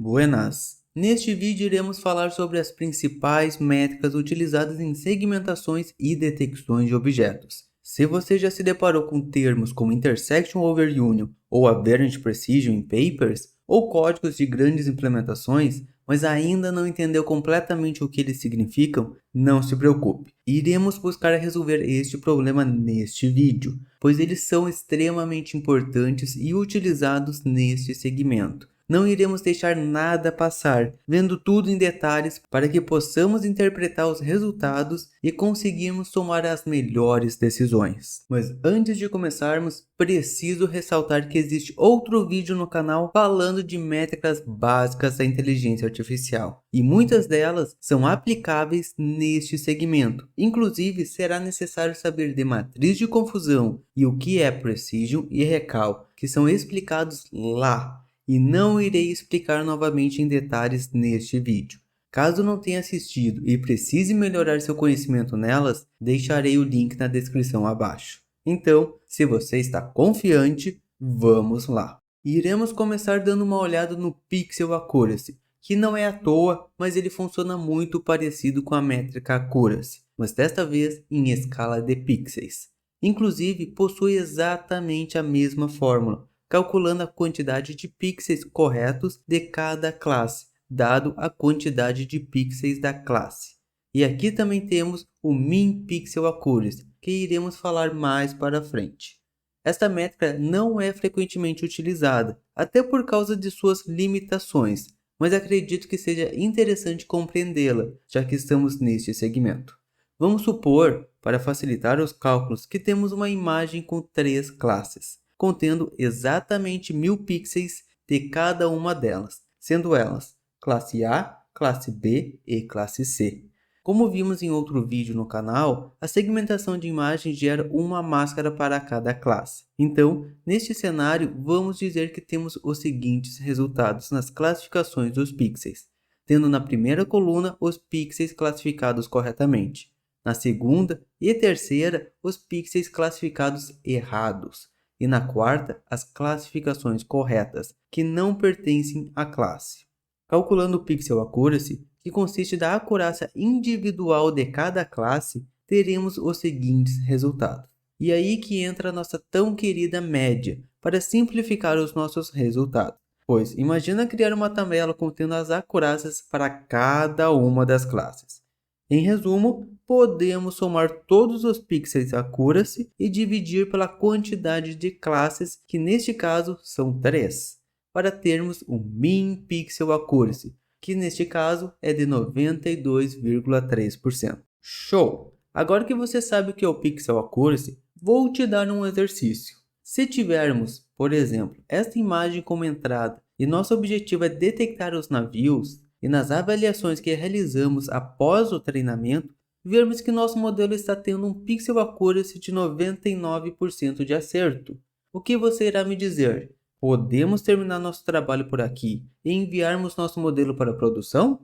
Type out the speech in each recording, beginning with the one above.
Buenas! Neste vídeo iremos falar sobre as principais métricas utilizadas em segmentações e detecções de objetos. Se você já se deparou com termos como Intersection Over Union ou Aberrant Precision em papers, ou códigos de grandes implementações, mas ainda não entendeu completamente o que eles significam, não se preocupe. Iremos buscar resolver este problema neste vídeo, pois eles são extremamente importantes e utilizados neste segmento. Não iremos deixar nada passar, vendo tudo em detalhes para que possamos interpretar os resultados e conseguirmos tomar as melhores decisões. Mas antes de começarmos, preciso ressaltar que existe outro vídeo no canal falando de métricas básicas da inteligência artificial, e muitas delas são aplicáveis neste segmento. Inclusive, será necessário saber de matriz de confusão e o que é Precision e Recall, que são explicados lá. E não irei explicar novamente em detalhes neste vídeo. Caso não tenha assistido e precise melhorar seu conhecimento nelas, deixarei o link na descrição abaixo. Então, se você está confiante, vamos lá. Iremos começar dando uma olhada no Pixel Accuracy, que não é à toa, mas ele funciona muito parecido com a métrica Accuracy, mas desta vez em escala de pixels. Inclusive, possui exatamente a mesma fórmula, calculando a quantidade de pixels corretos de cada classe, dado a quantidade de pixels da classe. E aqui também temos o Mean Pixel Accuracy, que iremos falar mais para frente. Esta métrica não é frequentemente utilizada, até por causa de suas limitações, mas acredito que seja interessante compreendê-la, já que estamos neste segmento. Vamos supor, para facilitar os cálculos, que temos uma imagem com 3 classes, contendo exatamente 1000 pixels de cada uma delas, sendo elas classe A, classe B e classe C. Como vimos em outro vídeo no canal, a segmentação de imagens gera uma máscara para cada classe. Então, neste cenário, vamos dizer que temos os seguintes resultados nas classificações dos pixels, tendo na primeira coluna os pixels classificados corretamente, na segunda e terceira os pixels classificados errados, e na quarta as classificações corretas, que não pertencem à classe. Calculando o Pixel Accuracy, que consiste da acurácia individual de cada classe, teremos os seguintes resultados. E aí que entra a nossa tão querida média, para simplificar os nossos resultados. Pois imagina criar uma tabela contendo as acurácias para cada uma das classes. Em resumo, podemos somar todos os pixels Accuracy e dividir pela quantidade de classes, que neste caso são 3, para termos o Mean Pixel Accuracy, que neste caso é de 92,3%. Show! Agora que você sabe o que é o Pixel Accuracy, vou te dar um exercício. Se tivermos, por exemplo, esta imagem como entrada e nosso objetivo é detectar os navios, e nas avaliações que realizamos após o treinamento, vermos que nosso modelo está tendo um Pixel Accuracy de 99% de acerto. O que você irá me dizer? Podemos terminar nosso trabalho por aqui e enviarmos nosso modelo para a produção?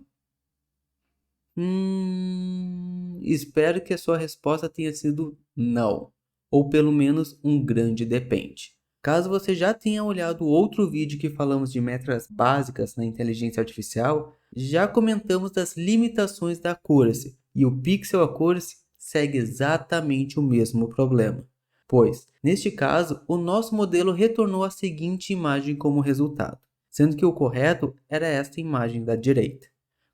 Espero que a sua resposta tenha sido não, ou pelo menos um grande depende. Caso você já tenha olhado outro vídeo que falamos de métricas básicas na inteligência artificial, já comentamos das limitações da Accuracy, e o Pixel Accuracy segue exatamente o mesmo problema. Pois, neste caso, o nosso modelo retornou a seguinte imagem como resultado, sendo que o correto era esta imagem da direita.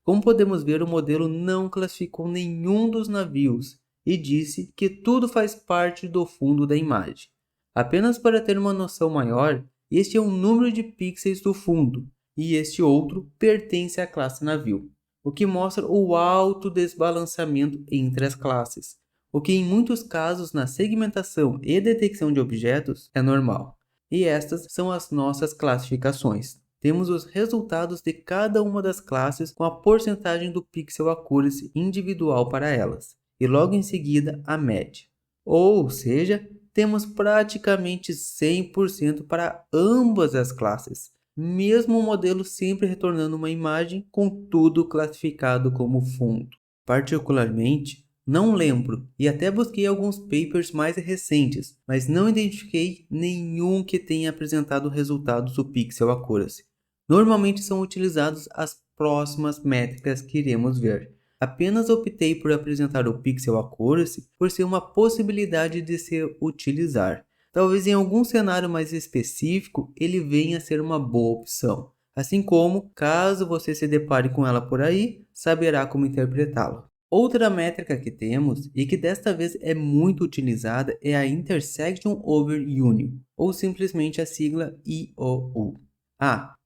Como podemos ver, o modelo não classificou nenhum dos navios e disse que tudo faz parte do fundo da imagem. Apenas para ter uma noção maior, este é o número de pixels do fundo e este outro pertence à classe navio, o que mostra o alto desbalanceamento entre as classes, o que em muitos casos na segmentação e detecção de objetos é normal. E estas são as nossas classificações. Temos os resultados de cada uma das classes com a porcentagem do Pixel Accuracy individual para elas, e logo em seguida a média. Ou seja, temos praticamente 100% para ambas as classes, mesmo o modelo sempre retornando uma imagem com tudo classificado como fundo. Particularmente, não lembro e até busquei alguns papers mais recentes, mas não identifiquei nenhum que tenha apresentado resultados do Pixel Accuracy. normalmente são utilizados as próximas métricas que iremos ver. Apenas optei por apresentar o Pixel Accuracy por ser uma possibilidade de se utilizar. Talvez em algum cenário mais específico ele venha a ser uma boa opção. Assim como, caso você se depare com ela por aí, saberá como interpretá-la. Outra métrica que temos, e que desta vez é muito utilizada, é a Intersection Over Union, ou simplesmente a sigla IOU.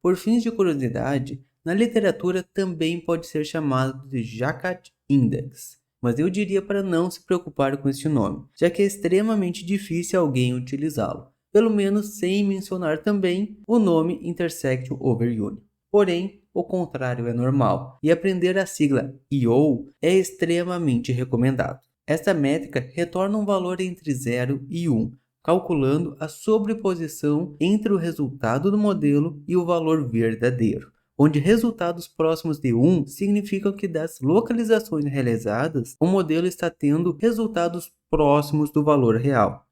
Por fins de curiosidade, na literatura também pode ser chamado de Jaccard Index, mas eu diria para não se preocupar com este nome, já que é extremamente difícil alguém utilizá-lo, pelo menos sem mencionar também o nome Intersection Over Union. Porém, o contrário é normal, e aprender a sigla IOU é extremamente recomendado. Esta métrica retorna um valor entre 0 e 1, calculando a sobreposição entre o resultado do modelo e o valor verdadeiro, onde resultados próximos de 1 significam que das localizações realizadas, o modelo está tendo resultados próximos do valor real.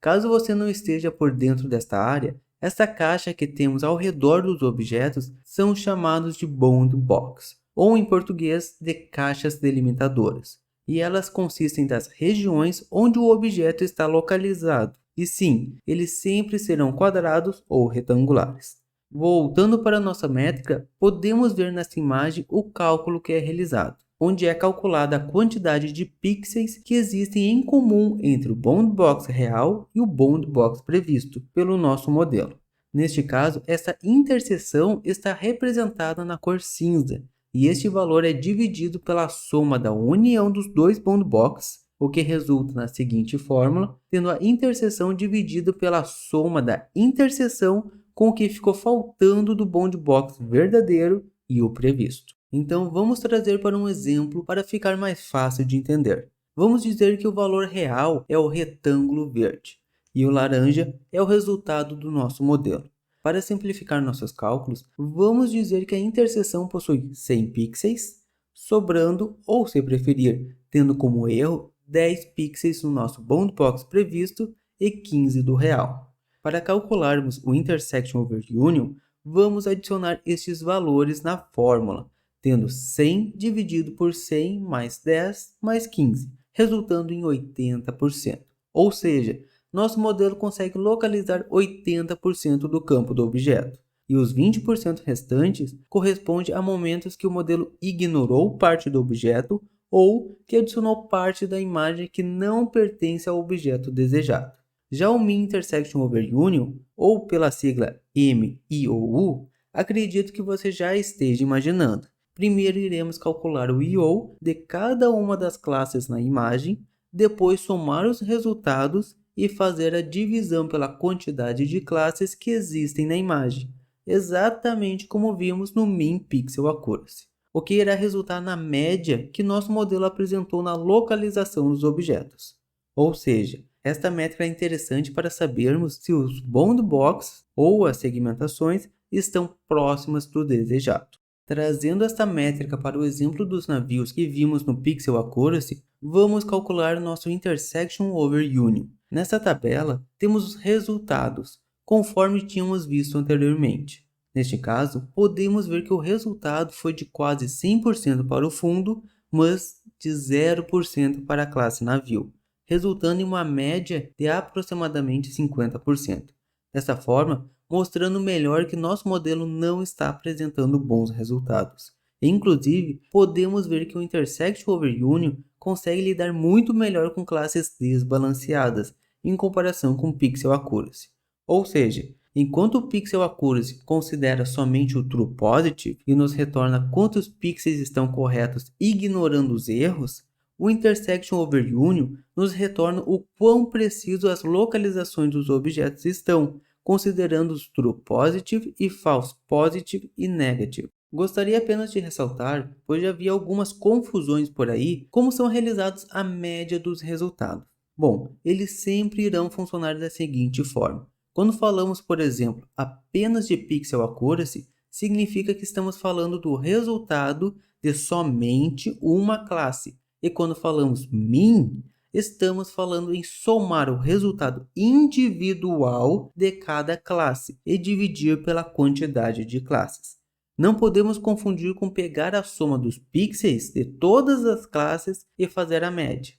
Caso você não esteja por dentro desta área, esta caixa que temos ao redor dos objetos são chamados de bound box, ou em português de caixas delimitadoras, e elas consistem das regiões onde o objeto está localizado, e sim, eles sempre serão quadrados ou retangulares. Voltando para nossa métrica, podemos ver nessa imagem o cálculo que é realizado, onde é calculada a quantidade de pixels que existem em comum entre o boundbox real e o boundbox previsto pelo nosso modelo. Neste caso, essa interseção está representada na cor cinza, e este valor é dividido pela soma da união dos dois boundboxes, o que resulta na seguinte fórmula, tendo a interseção dividida pela soma da interseção com o que ficou faltando do boundbox verdadeiro e o previsto. Então vamos trazer para um exemplo para ficar mais fácil de entender. Vamos dizer que o valor real é o retângulo verde e o laranja é o resultado do nosso modelo. Para simplificar nossos cálculos, vamos dizer que a interseção possui 100 pixels, sobrando, ou se preferir, tendo como erro 10 pixels no nosso boundbox previsto e 15 do real. Para calcularmos o Intersection Over Union, vamos adicionar estes valores na fórmula, tendo 100 dividido por 100 mais 10 mais 15, resultando em 80%. Ou seja, nosso modelo consegue localizar 80% do campo do objeto, e os 20% restantes correspondem a momentos que o modelo ignorou parte do objeto ou que adicionou parte da imagem que não pertence ao objeto desejado. Já o Mean Intersection Over Union, ou pela sigla MIOU, acredito que você já esteja imaginando. Primeiro iremos calcular o IO de cada uma das classes na imagem, depois somar os resultados e fazer a divisão pela quantidade de classes que existem na imagem, exatamente como vimos no Mean Pixel Accuracy, o que irá resultar na média que nosso modelo apresentou na localização dos objetos. Ou seja, esta métrica é interessante para sabermos se os boundbox ou as segmentações estão próximas do desejado. Trazendo esta métrica para o exemplo dos navios que vimos no Pixel Accuracy, vamos calcular nosso Intersection Over Union. Nesta tabela, temos os resultados, conforme tínhamos visto anteriormente. Neste caso, podemos ver que o resultado foi de quase 100% para o fundo, mas de 0% para a classe navio, resultando em uma média de aproximadamente 50%. Dessa forma, mostrando melhor que nosso modelo não está apresentando bons resultados. Inclusive, podemos ver que o Intersection Over Union consegue lidar muito melhor com classes desbalanceadas em comparação com o Pixel Accuracy. Ou seja, enquanto o Pixel Accuracy considera somente o True Positive e nos retorna quantos pixels estão corretos ignorando os erros, o Intersection Over Union nos retorna o quão preciso as localizações dos objetos estão, considerando os True Positive e False Positive e Negative. Gostaria apenas de ressaltar, pois já havia algumas confusões por aí, como são realizados a média dos resultados. Bom, eles sempre irão funcionar da seguinte forma. Quando falamos, por exemplo, apenas de Pixel Accuracy, significa que estamos falando do resultado de somente uma classe. E quando falamos Mean, estamos falando em somar o resultado individual de cada classe e dividir pela quantidade de classes. Não podemos confundir com pegar a soma dos pixels de todas as classes e fazer a média.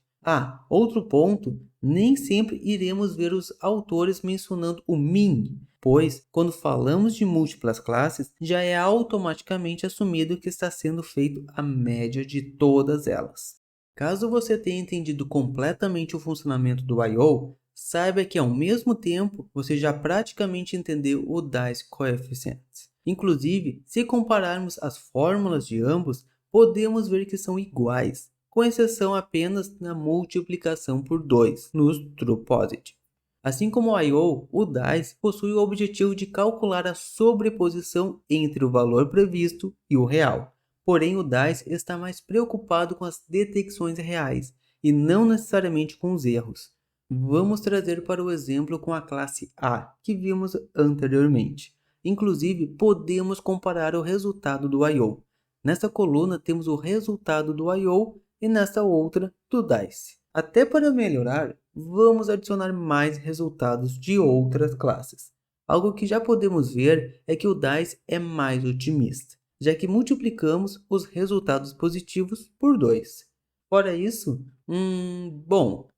Outro ponto, nem sempre iremos ver os autores mencionando o min, pois quando falamos de múltiplas classes, já é automaticamente assumido que está sendo feito a média de todas elas. Caso você tenha entendido completamente o funcionamento do I/O, saiba que ao mesmo tempo você já praticamente entendeu o Dice Coefficients. Inclusive, se compararmos as fórmulas de ambos, podemos ver que são iguais, com exceção apenas na multiplicação por 2 nos True Positive. Assim como o I/O, o Dice possui o objetivo de calcular a sobreposição entre o valor previsto e o real. Porém, o Dice está mais preocupado com as detecções reais e não necessariamente com os erros. Vamos trazer para o exemplo com a classe A, que vimos anteriormente. Inclusive, podemos comparar o resultado do I/O. Nesta coluna temos o resultado do I/O e nesta outra do Dice. Até para melhorar, vamos adicionar mais resultados de outras classes. Algo que já podemos ver é que o Dice é mais otimista, já que multiplicamos os resultados positivos por 2. Fora isso,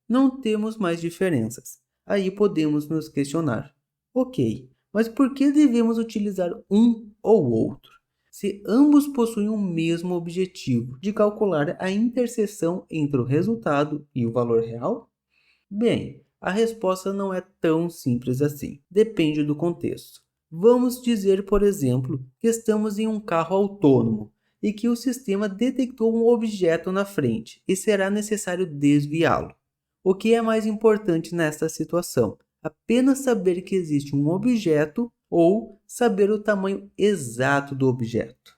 não temos mais diferenças. Aí podemos nos questionar. Ok, mas por que devemos utilizar um ou outro? Se ambos possuem o mesmo objetivo de calcular a interseção entre o resultado e o valor real? Bem, a resposta não é tão simples assim. Depende do contexto. Vamos dizer, por exemplo, que estamos em um carro autônomo e que o sistema detectou um objeto na frente e será necessário desviá-lo. O que é mais importante nesta situação? Apenas saber que existe um objeto ou saber o tamanho exato do objeto?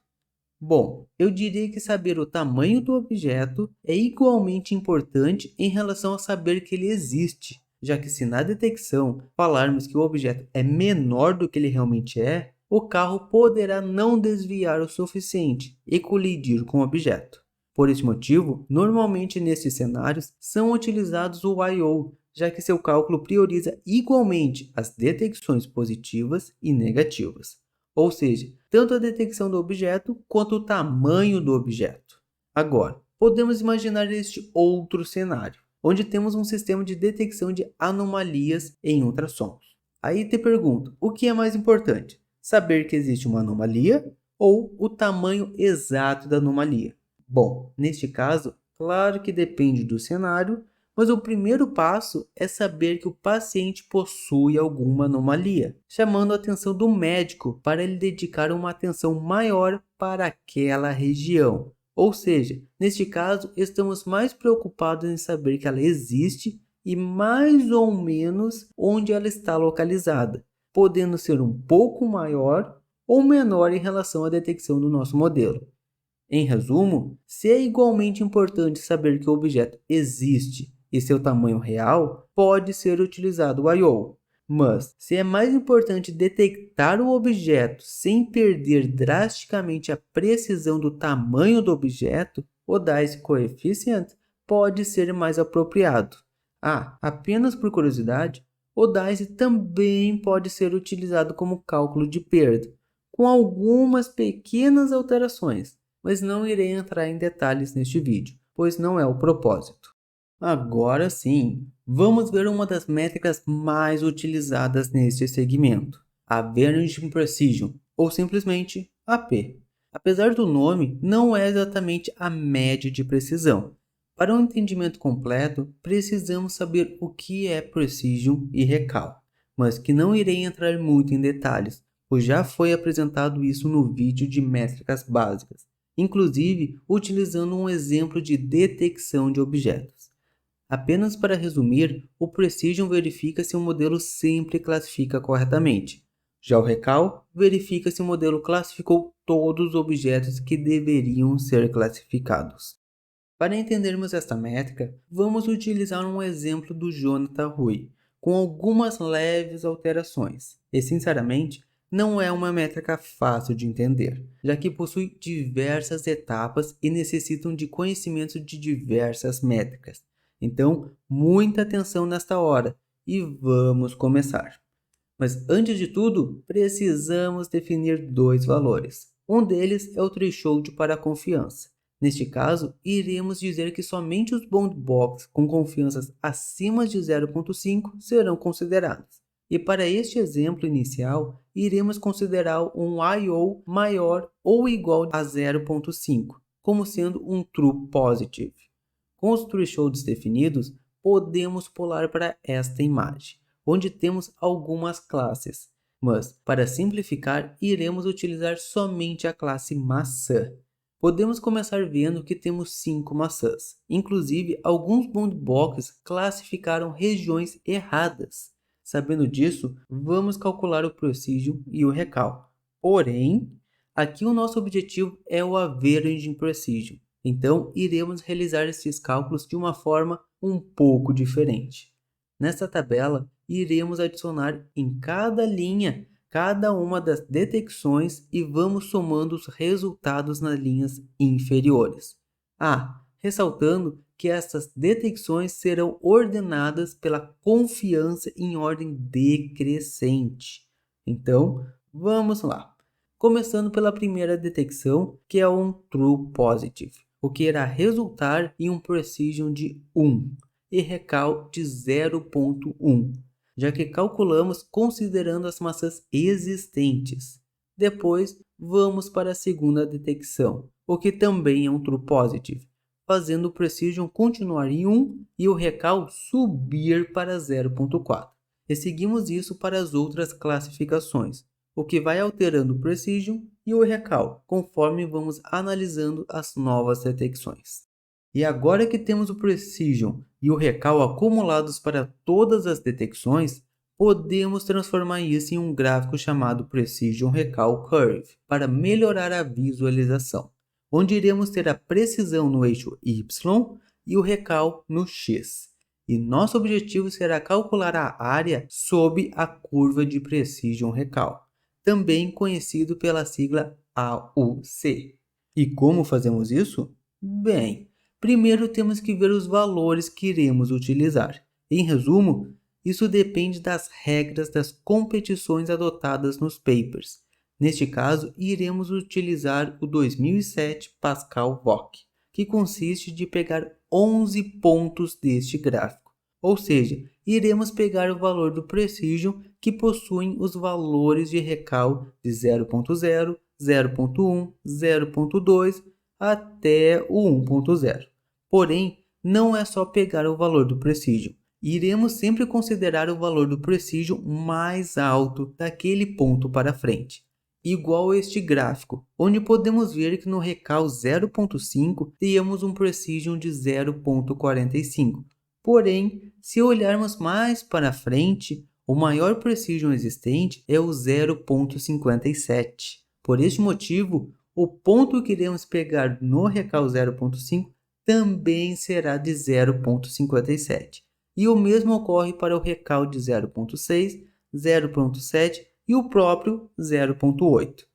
Bom, eu diria que saber o tamanho do objeto é igualmente importante em relação a saber que ele existe, já que se na detecção falarmos que o objeto é menor do que ele realmente é, o carro poderá não desviar o suficiente e colidir com o objeto. Por esse motivo, normalmente nesses cenários são utilizados o I/O, já que seu cálculo prioriza igualmente as detecções positivas e negativas. Ou seja, tanto a detecção do objeto quanto o tamanho do objeto. Agora, podemos imaginar este outro cenário, onde temos um sistema de detecção de anomalias em ultrassons. Aí te pergunto, o que é mais importante? Saber que existe uma anomalia ou o tamanho exato da anomalia? Bom, neste caso, claro que depende do cenário, mas o primeiro passo é saber que o paciente possui alguma anomalia, chamando a atenção do médico para ele dedicar uma atenção maior para aquela região. Ou seja, neste caso, estamos mais preocupados em saber que ela existe e mais ou menos onde ela está localizada, podendo ser um pouco maior ou menor em relação à detecção do nosso modelo. Em resumo, se é igualmente importante saber que o objeto existe e seu tamanho real, pode ser utilizado o I/O. Mas, se é mais importante detectar o objeto sem perder drasticamente a precisão do tamanho do objeto, o Dice Coefficient pode ser mais apropriado. Apenas por curiosidade, o Dice também pode ser utilizado como cálculo de perda, com algumas pequenas alterações, mas não irei entrar em detalhes neste vídeo, pois não é o propósito. Agora sim, vamos ver uma das métricas mais utilizadas neste segmento, a Vanishing Precision, ou simplesmente AP. Apesar do nome, não é exatamente a média de precisão. Para um entendimento completo, precisamos saber o que é Precision e Recal, mas que não irei entrar muito em detalhes, pois já foi apresentado isso no vídeo de métricas básicas, inclusive utilizando um exemplo de detecção de objetos. Apenas para resumir, o Precision verifica se o modelo sempre classifica corretamente. Já o Recal verifica se o modelo classificou todos os objetos que deveriam ser classificados. Para entendermos esta métrica, vamos utilizar um exemplo do Jonathan Rui, com algumas leves alterações. E sinceramente, não é uma métrica fácil de entender, já que possui diversas etapas e necessitam de conhecimento de diversas métricas. Então, muita atenção nesta hora e vamos começar. Mas antes de tudo, precisamos definir dois valores. Um deles é o threshold para a confiança. Neste caso, iremos dizer que somente os bound box com confianças acima de 0.5 serão considerados. E para este exemplo inicial, iremos considerar um I/O maior ou igual a 0.5, como sendo um true positive. Com os thresholds definidos, podemos pular para esta imagem, onde temos algumas classes, mas para simplificar, iremos utilizar somente a classe maçã. Podemos começar vendo que temos 5 maçãs. Inclusive, alguns boundboxes classificaram regiões erradas. Sabendo disso, vamos calcular o precision e o recal. Porém, aqui o nosso objetivo é o averaging precision. Então, iremos realizar esses cálculos de uma forma um pouco diferente. Nesta tabela, iremos adicionar em cada linha cada uma das detecções e vamos somando os resultados nas linhas inferiores. Ressaltando que essas detecções serão ordenadas pela confiança em ordem decrescente. Então, vamos lá. Começando pela primeira detecção, que é um true positive, o que irá resultar em um precision de 1 e recal de 0.1, já que calculamos considerando as maçãs existentes. Depois, vamos para a segunda detecção, o que também é um true positive, fazendo o precision continuar em 1 e o recal subir para 0.4. E seguimos isso para as outras classificações, o que vai alterando o precision e o recal, conforme vamos analisando as novas detecções. E agora que temos o precision e o recal acumulados para todas as detecções, podemos transformar isso em um gráfico chamado Precision Recal Curve para melhorar a visualização, onde iremos ter a precisão no eixo Y e o recal no X. E nosso objetivo será calcular a área sob a curva de Precision Recal, também conhecido pela sigla AUC. E como fazemos isso? Bem, primeiro temos que ver os valores que iremos utilizar. Em resumo, isso depende das regras das competições adotadas nos papers. Neste caso, iremos utilizar o 2007 Pascal-Vogt, que consiste de pegar 11 pontos deste gráfico. Ou seja, iremos pegar o valor do precision que possuem os valores de recal de 0.0, 0.1, 0.2 até o 1.0. Porém, não é só pegar o valor do precision. Iremos sempre considerar o valor do precision mais alto daquele ponto para frente, igual a este gráfico, onde podemos ver que no recal 0.5 temos um precision de 0.45. Porém, se olharmos mais para frente, o maior precision existente é o 0.57. Por este motivo, o ponto que iremos pegar no recal 0.5 também será de 0.57. E o mesmo ocorre para o recal de 0.6, 0.7 e o próprio 0.8.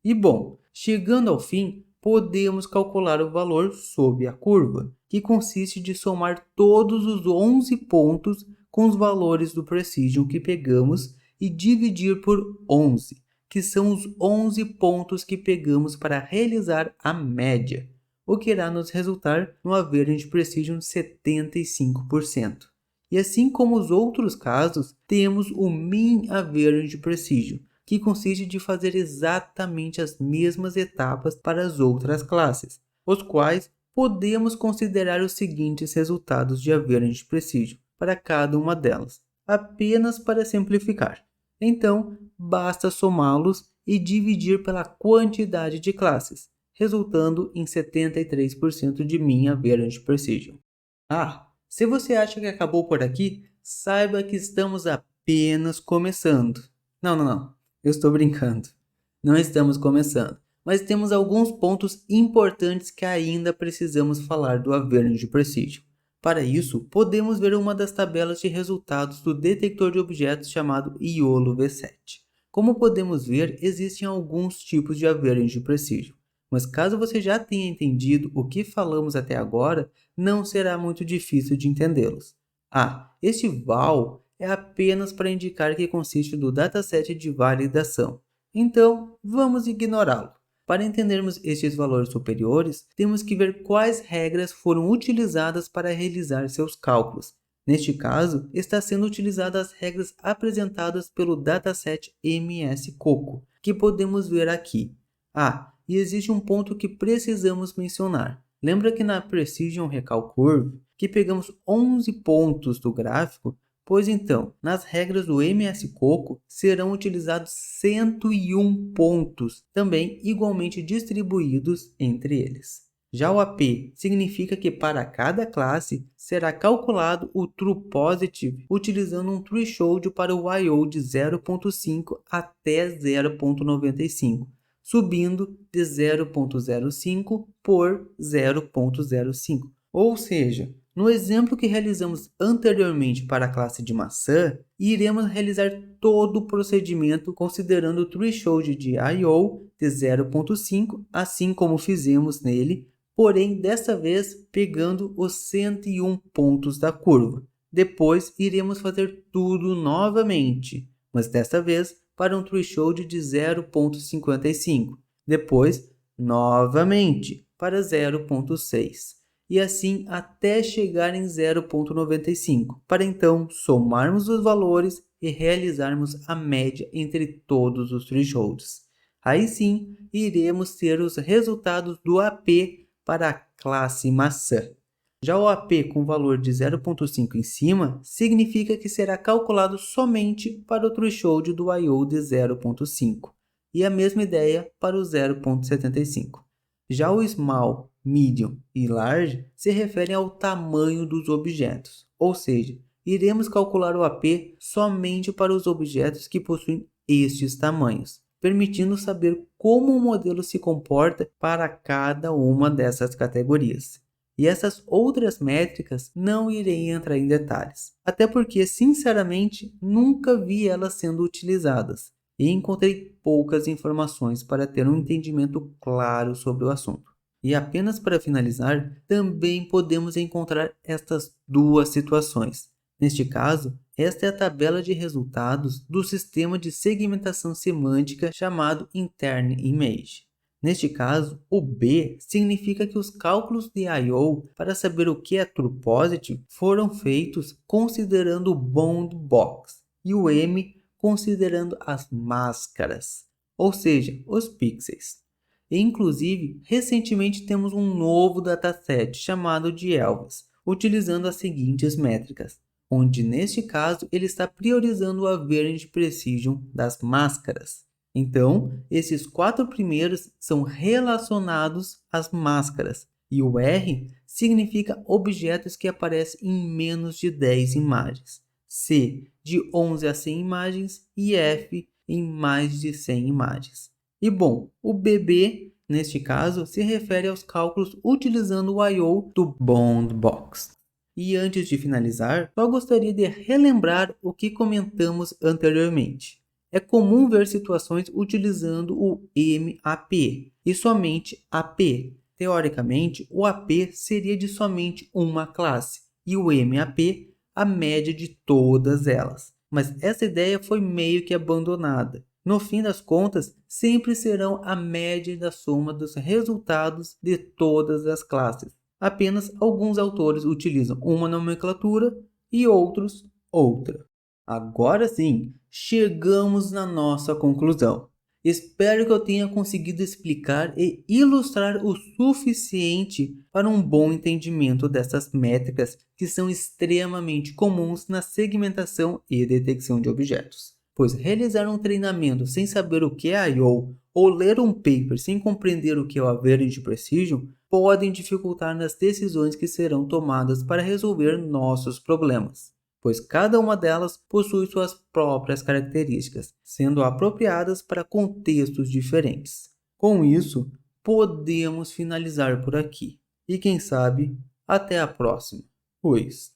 E bom, chegando ao fim, podemos calcular o valor sob a curva, que consiste de somar todos os 11 pontos com os valores do precision que pegamos e dividir por 11, que são os 11 pontos que pegamos para realizar a média, o que irá nos resultar no average precision de 75%. E assim como os outros casos, temos o mean average precision, que consiste de fazer exatamente as mesmas etapas para as outras classes, os quais podemos considerar os seguintes resultados de average precision para cada uma delas, apenas para simplificar. Então, basta somá-los e dividir pela quantidade de classes, resultando em 73% de mean average precision. Se você acha que acabou por aqui, saiba que estamos apenas começando. Não, eu estou brincando. Não estamos começando, mas temos alguns pontos importantes que ainda precisamos falar do average precision. Para isso, podemos ver uma das tabelas de resultados do detector de objetos chamado YOLO V7. Como podemos ver, existem alguns tipos de average precision, mas caso você já tenha entendido o que falamos até agora, não será muito difícil de entendê-los. Este val é apenas para indicar que consiste do dataset de validação. Então, vamos ignorá-lo. Para entendermos estes valores superiores, temos que ver quais regras foram utilizadas para realizar seus cálculos. Neste caso, está sendo utilizadas as regras apresentadas pelo dataset MS-COCO, que podemos ver aqui. E existe um ponto que precisamos mencionar. Lembra que na Precision Recall Curve, que pegamos 11 pontos do gráfico? Pois então, nas regras do MS-COCO serão utilizados 101 pontos, também igualmente distribuídos entre eles. Já o AP significa que para cada classe será calculado o True Positive utilizando um threshold para o I/O de 0.5 até 0.95, subindo de 0.05 por 0.05. Ou seja, no exemplo que realizamos anteriormente para a classe de maçã, iremos realizar todo o procedimento considerando o threshold de I/O de 0.5, assim como fizemos nele, porém dessa vez pegando os 101 pontos da curva. Depois iremos fazer tudo novamente, mas desta vez para um threshold de 0.55. Depois, novamente para 0.6. E assim até chegar em 0.95, para então somarmos os valores e realizarmos a média entre todos os thresholds. Aí sim, iremos ter os resultados do AP para a classe maçã. Já o AP com valor de 0.5 em cima, significa que será calculado somente para o threshold do I/O de 0.5, e a mesma ideia para o 0.75. Já o Small, Medium e Large se referem ao tamanho dos objetos, ou seja, iremos calcular o AP somente para os objetos que possuem estes tamanhos, permitindo saber como o modelo se comporta para cada uma dessas categorias. E essas outras métricas não irei entrar em detalhes, até porque, sinceramente, nunca vi elas sendo utilizadas e encontrei poucas informações para ter um entendimento claro sobre o assunto. E apenas para finalizar, também podemos encontrar estas duas situações. Neste caso, esta é a tabela de resultados do sistema de segmentação semântica chamado Intern Image. Neste caso, o B significa que os cálculos de I/O para saber o que é True Positive foram feitos considerando o Bound Box e o M considerando as máscaras, ou seja, os pixels. E, inclusive, recentemente temos um novo dataset chamado de Elvis, utilizando as seguintes métricas, onde neste caso ele está priorizando o Average Precision das máscaras. Então, esses 4 primeiros são relacionados às máscaras, e o R significa objetos que aparecem em menos de 10 imagens, C de 11 a 100 imagens e F em mais de 100 imagens. E bom, o BB, neste caso, se refere aos cálculos utilizando o I/O do Bound Box. E antes de finalizar, só gostaria de relembrar o que comentamos anteriormente. É comum ver situações utilizando o MAP e somente AP. Teoricamente, o AP seria de somente uma classe e o MAP a média de todas elas. Mas essa ideia foi meio que abandonada. No fim das contas, sempre serão a média da soma dos resultados de todas as classes. Apenas alguns autores utilizam uma nomenclatura e outros outra. Agora sim, chegamos na nossa conclusão. Espero que eu tenha conseguido explicar e ilustrar o suficiente para um bom entendimento dessas métricas que são extremamente comuns na segmentação e detecção de objetos. Pois realizar um treinamento sem saber o que é I/O ou ler um paper sem compreender o que é o Average Precision podem dificultar nas decisões que serão tomadas para resolver nossos problemas, pois cada uma delas possui suas próprias características, sendo apropriadas para contextos diferentes. Com isso, podemos finalizar por aqui. E quem sabe, até a próxima. Pois.